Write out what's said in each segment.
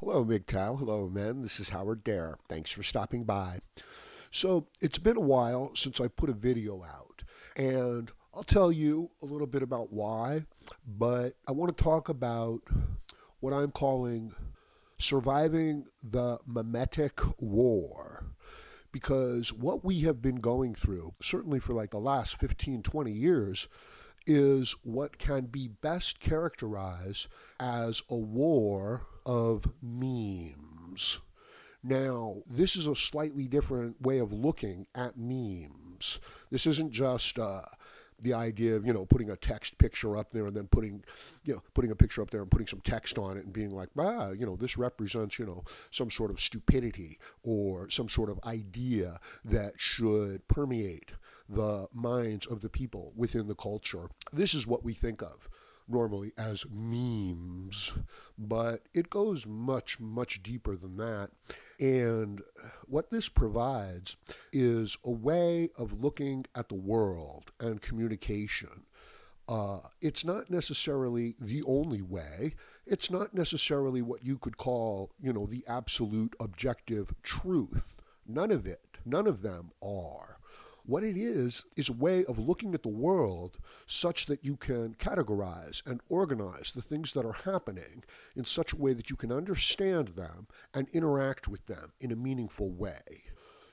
Hello, MGTOW. Hello, men. This is Howard Dare. Thanks for stopping by. So, it's been a while since I put a video out, and I'll tell you a little bit about why, but I want to talk about what I'm calling surviving the Memetic War. Because what we have been going through, certainly for like the last 15, 20 years, is what can be best characterized as a war of memes. Now, this is a slightly different way of looking at memes. This isn't just the idea of putting a text picture up there and then putting a picture up there and putting some text on it and being like, this represents some sort of stupidity or some sort of idea that should permeate the minds of the people within the culture. This is what we think of normally as memes, but it goes much, much deeper than that. And what this provides is a way of looking at the world and communication. It's not necessarily the only way. It's not necessarily what you could call, the absolute objective truth. None of it, none of them are. What it is a way of looking at the world such that you can categorize and organize the things that are happening in such a way that you can understand them and interact with them in a meaningful way.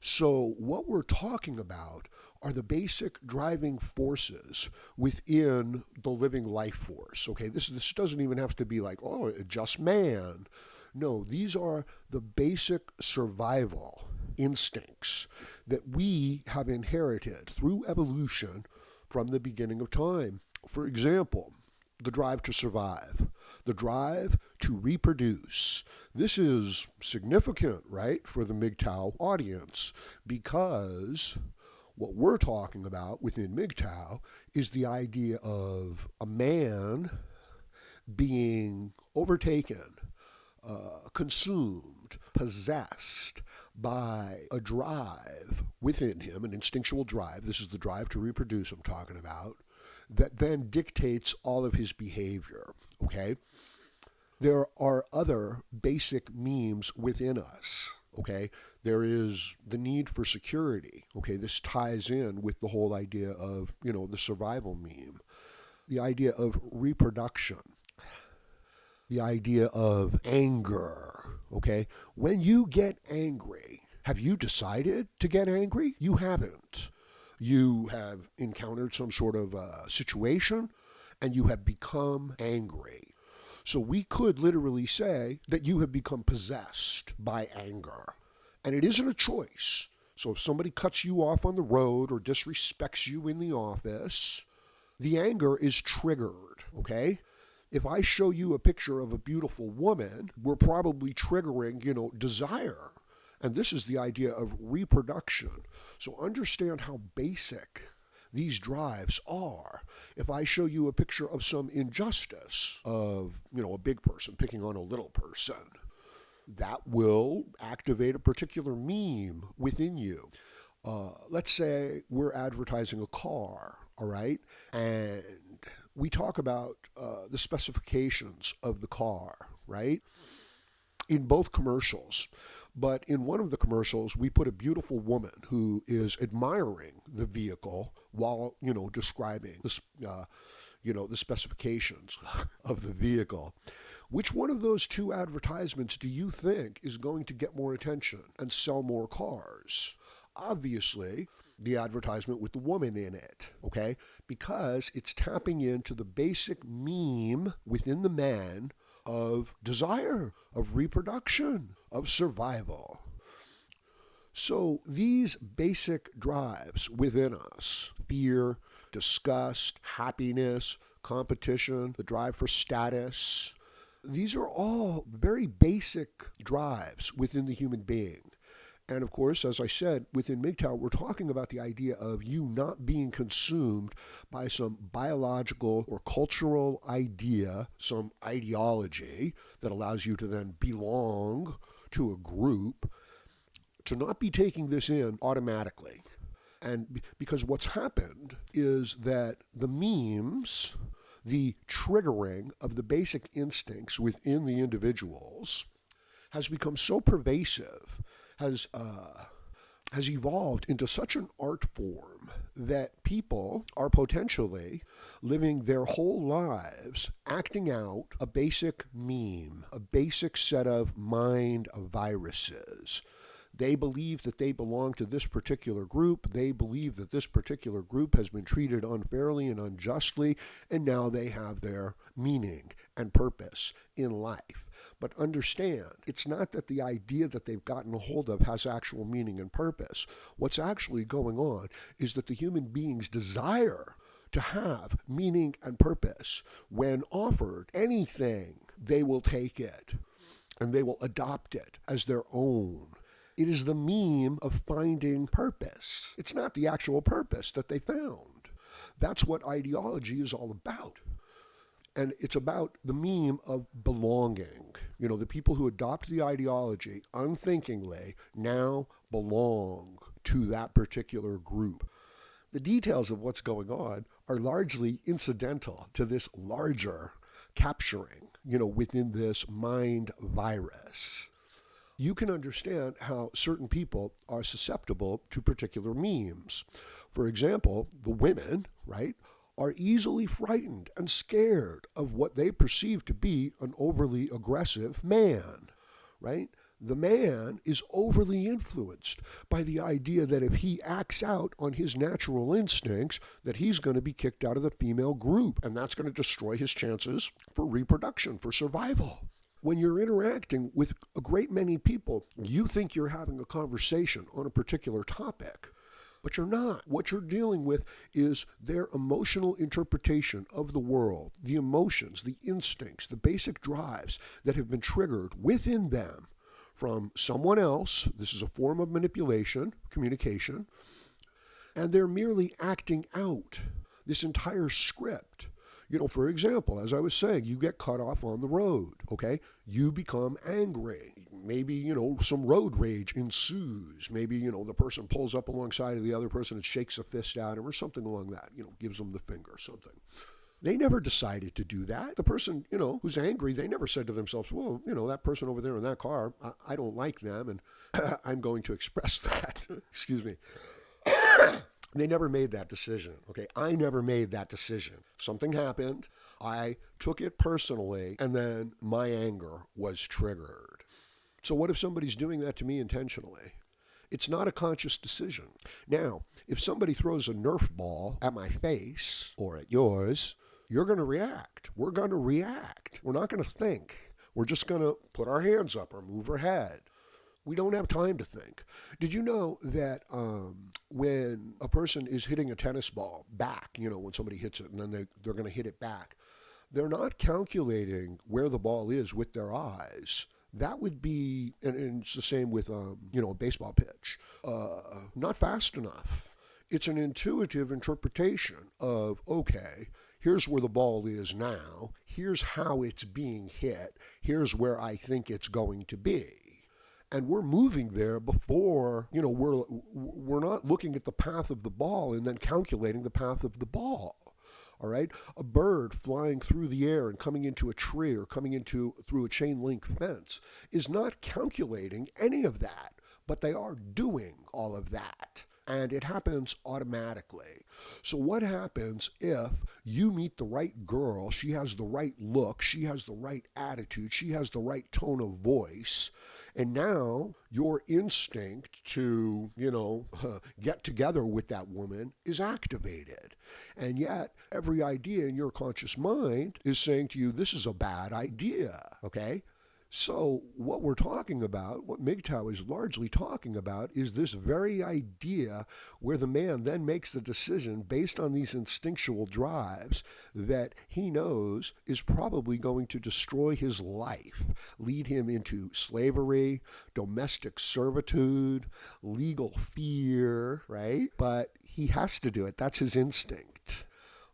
So, what we're talking about are the basic driving forces within the living life force. Okay, this doesn't even have to be like, oh, just man. No, these are the basic survival instincts that we have inherited through evolution from the beginning of time. For example, the drive to survive, the drive to reproduce. This is significant, right, for the MGTOW audience because what we're talking about within MGTOW is the idea of a man being overtaken, consumed, possessed by a drive within him, an instinctual drive. This is the drive to reproduce I'm talking about, that then dictates all of his behavior. Okay? There are other basic memes within us. Okay? There is the need for security. Okay? This ties in with the whole idea of, the survival meme, the idea of reproduction, the idea of anger. Okay? When you get angry, have you decided to get angry? You haven't. You have encountered some sort of situation and you have become angry. So we could literally say that you have become possessed by anger. And it isn't a choice. So if somebody cuts you off on the road or disrespects you in the office, the anger is triggered, okay? If I show you a picture of a beautiful woman, we're probably triggering, desire. And this is the idea of reproduction. So understand how basic these drives are. If I show you a picture of some injustice of, a big person picking on a little person, that will activate a particular meme within you. Let's say we're advertising a car, all right? And we talk about the specifications of the car, right? In both commercials. But in one of the commercials, we put a beautiful woman who is admiring the vehicle while, describing this, the specifications of the vehicle. Which one of those two advertisements do you think is going to get more attention and sell more cars? Obviously, the advertisement with the woman in it, okay? Because it's tapping into the basic meme within the man of desire, of reproduction, of survival. So these basic drives within us, fear, disgust, happiness, competition, the drive for status, these are all very basic drives within the human being. And of course, as I said, within MGTOW, we're talking about the idea of you not being consumed by some biological or cultural idea, some ideology that allows you to then belong to a group, to not be taking this in automatically. And because what's happened is that the memes, the triggering of the basic instincts within the individuals, has become so pervasive, has has evolved into such an art form that people are potentially living their whole lives acting out a basic meme, a basic set of mind viruses. They believe that they belong to this particular group. They believe that this particular group has been treated unfairly and unjustly, and now they have their meaning and purpose in life. But understand, it's not that the idea that they've gotten a hold of has actual meaning and purpose. What's actually going on is that the human being's desire to have meaning and purpose, when offered anything, they will take it and they will adopt it as their own. It is the meme of finding purpose. It's not the actual purpose that they found. That's what ideology is all about. And it's about the meme of belonging. You know, the people who adopt the ideology unthinkingly now belong to that particular group. The details of what's going on are largely incidental to this larger capturing, within this mind virus. You can understand how certain people are susceptible to particular memes. For example, the women, right, are easily frightened and scared of what they perceive to be an overly aggressive man, right? The man is overly influenced by the idea that if he acts out on his natural instincts, that he's going to be kicked out of the female group, and that's going to destroy his chances for reproduction, for survival. When you're interacting with a great many people, you think you're having a conversation on a particular topic, but you're not. What you're dealing with is their emotional interpretation of the world, the emotions, the instincts, the basic drives that have been triggered within them from someone else. This is a form of manipulation, communication, and they're merely acting out this entire script. For example, as I was saying, you get cut off on the road, okay? You become angry. Maybe, some road rage ensues. Maybe, the person pulls up alongside of the other person and shakes a fist at him or something along that, gives them the finger or something. They never decided to do that. The person, who's angry, they never said to themselves, well, that person over there in that car, I don't like them, and I'm going to express that. Excuse me. They never made that decision, okay? I never made that decision. Something happened, I took it personally, and then my anger was triggered. So what if somebody's doing that to me intentionally? It's not a conscious decision. Now, if somebody throws a Nerf ball at my face or at yours, you're going to react. We're going to react. We're not going to think. We're just going to put our hands up or move our head. We don't have time to think. Did you know that when a person is hitting a tennis ball back, when somebody hits it and then they're going to hit it back, they're not calculating where the ball is with their eyes. That would be, and it's the same with, a baseball pitch, not fast enough. It's an intuitive interpretation of, okay, here's where the ball is now, here's how it's being hit, here's where I think it's going to be. And we're moving there before, we're not looking at the path of the ball and then calculating the path of the ball. All right? A bird flying through the air and coming into a tree or coming through a chain link fence is not calculating any of that, but they are doing all of that. And it happens automatically. So what happens if you meet the right girl, she has the right look, she has the right attitude, she has the right tone of voice, and now your instinct to, get together with that woman is activated. And yet every idea in your conscious mind is saying to you, this is a bad idea, okay? So what we're talking about, what MGTOW is largely talking about, is this very idea where the man then makes the decision based on these instinctual drives that he knows is probably going to destroy his life, lead him into slavery, domestic servitude, legal fear, right? But he has to do it. That's his instinct.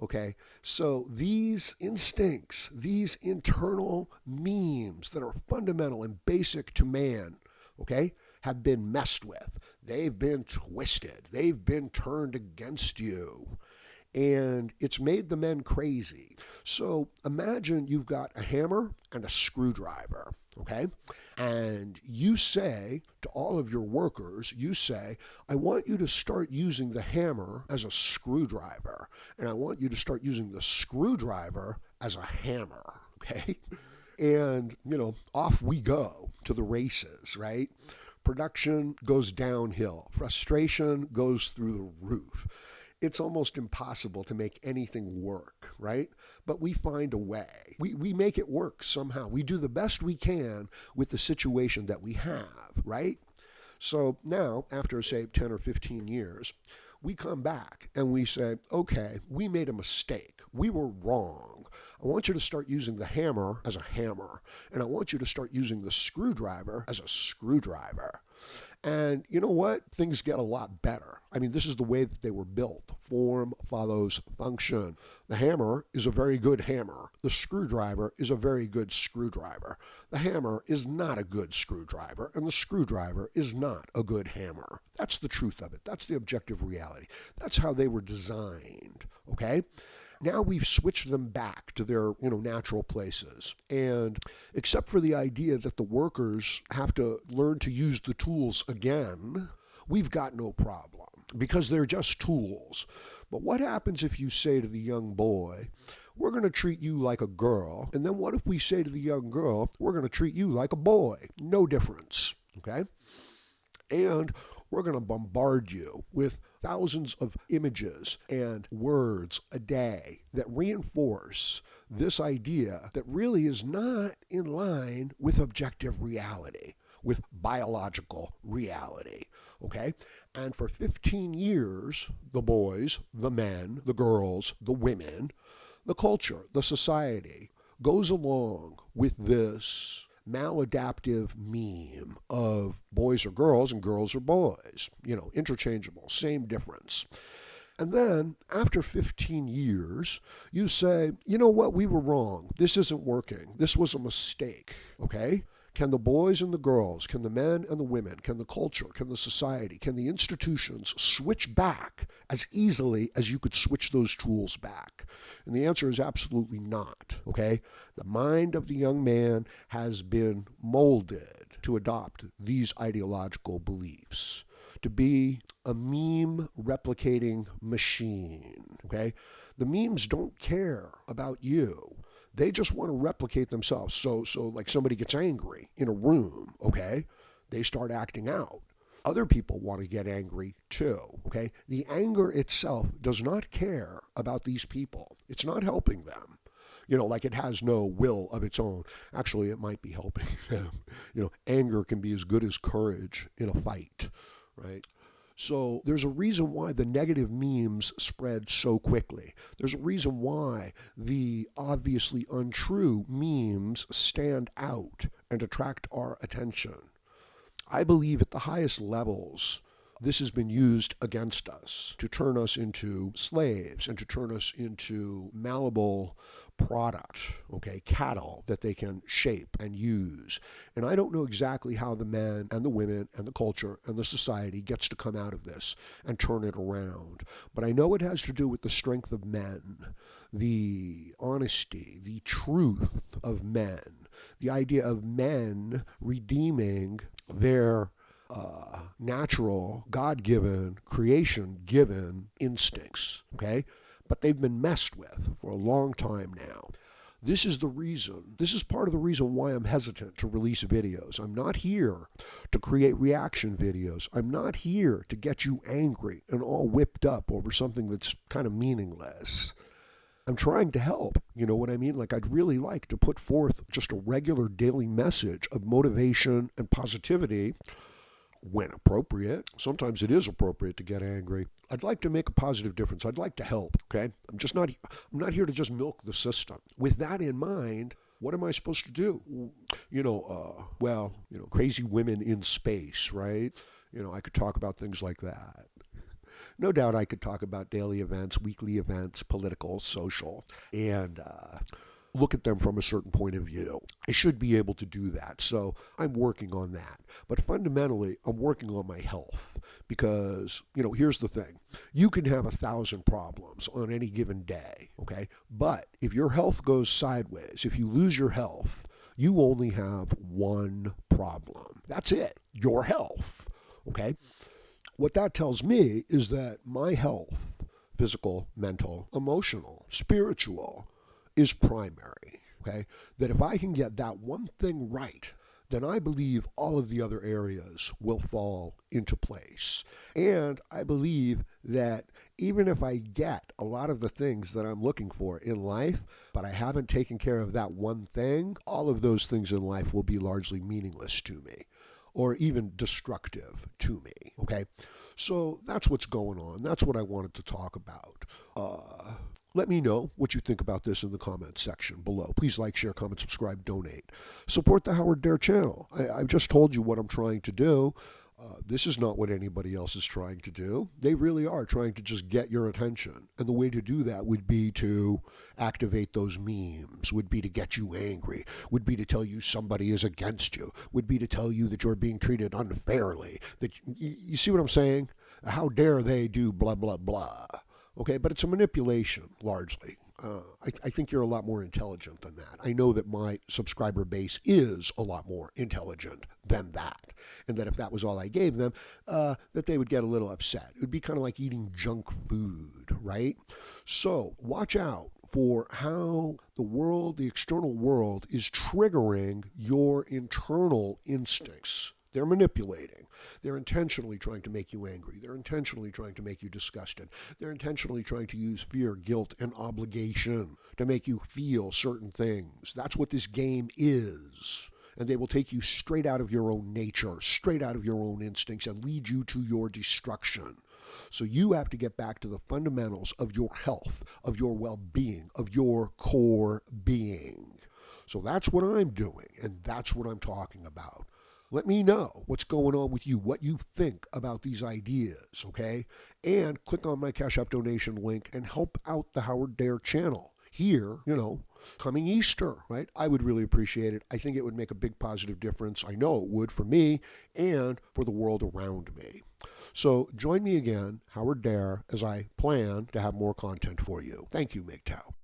Okay, so these instincts, these internal memes that are fundamental and basic to man, okay, have been messed with. They've been twisted. They've been turned against you. And it's made the men crazy. So imagine you've got a hammer and a screwdriver, okay? And you say to all of your workers, you say, I want you to start using the hammer as a screwdriver, and I want you to start using the screwdriver as a hammer, okay? And, off we go to the races, right? Production goes downhill. Frustration goes through the roof. It's almost impossible to make anything work, right? But we find a way. We make it work somehow. We do the best we can with the situation that we have, right? So now, after, say, 10 or 15 years, we come back and we say, okay, we made a mistake. We were wrong. I want you to start using the hammer as a hammer, and I want you to start using the screwdriver as a screwdriver. And you know what? Things get a lot better. I mean, this is the way that they were built. Form follows function. The hammer is a very good hammer. The screwdriver is a very good screwdriver. The hammer is not a good screwdriver, and the screwdriver is not a good hammer. That's the truth of it. That's the objective reality. That's how they were designed, okay? Now we've switched them back to their, natural places. And except for the idea that the workers have to learn to use the tools again, we've got no problem because they're just tools. But what happens if you say to the young boy, we're going to treat you like a girl, and then what if we say to the young girl, we're going to treat you like a boy? No difference, okay? And we're going to bombard you with thousands of images and words a day that reinforce this idea that really is not in line with objective reality, with biological reality, okay? And for 15 years, the boys, the men, the girls, the women, the culture, the society goes along with this maladaptive meme of boys are girls and girls are boys, interchangeable, same difference. And then after 15 years, you say, you know what, we were wrong. This isn't working. This was a mistake, okay? Can the boys and the girls, can the men and the women, can the culture, can the society, can the institutions switch back as easily as you could switch those tools back? And the answer is absolutely not, okay? The mind of the young man has been molded to adopt these ideological beliefs, to be a meme replicating machine, okay? The memes don't care about you. They just want to replicate themselves. So like somebody gets angry in a room, okay? They start acting out. Other people want to get angry too, okay? The anger itself does not care about these people. It's not helping them. Like it has no will of its own. Actually, it might be helping them. Anger can be as good as courage in a fight, right? So there's a reason why the negative memes spread so quickly. There's a reason why the obviously untrue memes stand out and attract our attention. I believe at the highest levels, this has been used against us to turn us into slaves and to turn us into malleable product, okay, cattle that they can shape and use. And I don't know exactly how the men and the women and the culture and the society gets to come out of this and turn it around. But I know it has to do with the strength of men, the honesty, the truth of men, the idea of men redeeming their natural, God-given, creation-given instincts, okay? But they've been messed with for a long time now. This is part of the reason why I'm hesitant to release videos. I'm not here to create reaction videos. I'm not here to get you angry and all whipped up over something that's kind of meaningless. I'm trying to help, you know what I mean? Like I'd really like to put forth just a regular daily message of motivation and positivity when appropriate. Sometimes it is appropriate to get angry. I'd like to make a positive difference. I'd like to help, okay? I'm not here to just milk the system. With that in mind, what am I supposed to do? Crazy women in space, right? I could talk about things like that. No doubt I could talk about daily events, weekly events, political, social, and look at them from a certain point of view. I should be able to do that, so I'm working on that. But fundamentally, I'm working on my health because, here's the thing. You can have 1,000 problems on any given day, okay? But if your health goes sideways, if you lose your health, You only have one problem. That's it, your health. Okay? What that tells me is that my health, physical, mental, emotional, spiritual, is primary. Okay? That if I can get that one thing right, then I believe all of the other areas will fall into place. And I believe that even if I get a lot of the things that I'm looking for in life, but I haven't taken care of that one thing, all of those things in life will be largely meaningless to me or even destructive to me. Okay? So that's what's going on. That's what I wanted to talk about. Let me know what you think about this in the comments section below. Please like, share, comment, subscribe, donate. Support the Howard Dare channel. I've just told you what I'm trying to do. This is not what anybody else is trying to do. They really are trying to just get your attention. And the way to do that would be to activate those memes, would be to get you angry, would be to tell you somebody is against you, would be to tell you that you're being treated unfairly. That you see what I'm saying? How dare they do blah, blah, blah. Okay, but it's a manipulation, largely. I think you're a lot more intelligent than that. I know that my subscriber base is a lot more intelligent than that. And that if that was all I gave them, that they would get a little upset. It would be kind of like eating junk food, right? So watch out for how the world, the external world, is triggering your internal instincts. They're manipulating. They're intentionally trying to make you angry. They're intentionally trying to make you disgusted. They're intentionally trying to use fear, guilt, and obligation to make you feel certain things. That's what this game is. And they will take you straight out of your own nature, straight out of your own instincts, and lead you to your destruction. So you have to get back to the fundamentals of your health, of your well-being, of your core being. So that's what I'm doing, and that's what I'm talking about. Let me know what's going on with you, what you think about these ideas, okay? And click on my Cash App donation link and help out the Howard Dare channel. Here, coming Easter, right? I would really appreciate it. I think it would make a big positive difference. I know it would for me and for the world around me. So join me again, Howard Dare, as I plan to have more content for you. Thank you, MGTOW.